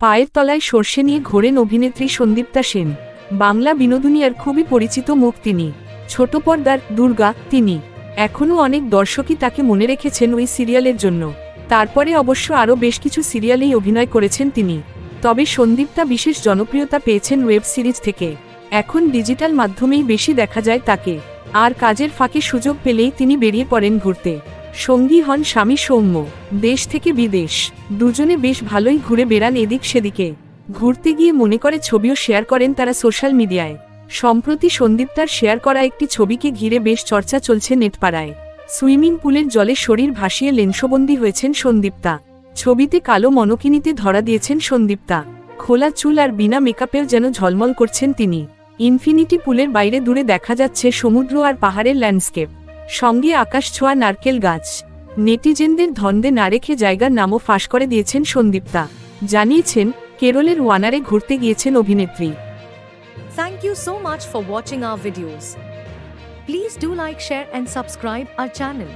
পায়ের তলায় সর্ষে নিয়ে ঘোরেন অভিনেত্রী সন্দীপ্তা সেন। বাংলা বিনোদনিয়ার খুবই পরিচিত মুখ তিনি। ছোট পর্দার দুর্গা তিনি। এখনও অনেক দর্শকই তাকে মনে রেখেছেন ওই সিরিয়ালের জন্য। তারপরে অবশ্য আরও বেশ কিছু সিরিয়ালেই অভিনয় করেছেন তিনি। তবে সন্দীপ্তা বিশেষ জনপ্রিয়তা পেয়েছেন ওয়েব সিরিজ থেকে। এখন ডিজিটাল মাধ্যমেই বেশি দেখা যায় তাকে। আর কাজের ফাঁকে সুযোগ পেলেই তিনি বেরিয়ে পড়েন ঘুরতে। সঙ্গী হন স্বামী সৌম্য। দেশ থেকে বিদেশ দুজনে বেশ ভালোই ঘুরে বেড়ান এদিক সেদিকে। ঘুরতে গিয়ে মনে করে ছবিও শেয়ার করেন তারা সোশ্যাল মিডিয়ায়। সম্প্রতি সন্দীপ্তার শেয়ার করা একটি ছবিকে ঘিরে বেশ চর্চা চলছে নেটপাড়ায়। সুইমিং পুলের জলে শরীর ভাসিয়ে লেন্সবন্দি হয়েছেন সন্দীপ্তা। ছবিতে কালো মনকিনিতে ধরা দিয়েছেন সন্দীপ্তা। খোলা চুল আর বিনা মেকআপেও যেন ঝলমল করছেন তিনি। ইনফিনিটি পুলের বাইরে দূরে দেখা যাচ্ছে সমুদ্র আর পাহাড়ের ল্যান্ডস্কেপ, সঙ্গে আকাশ ছোঁয়া নারকেল গাছ। নেটিজেনদের ধন্দে না রেখে জায়গার নামও ফাঁস করে দিয়েছেন সন্দীপ্তা। জানিয়েছেন কেরলের ওয়ানারে ঘুরতে গিয়েছেন অভিনেত্রী। Thank you so much for watching our videos. Please do like, share and subscribe our channel.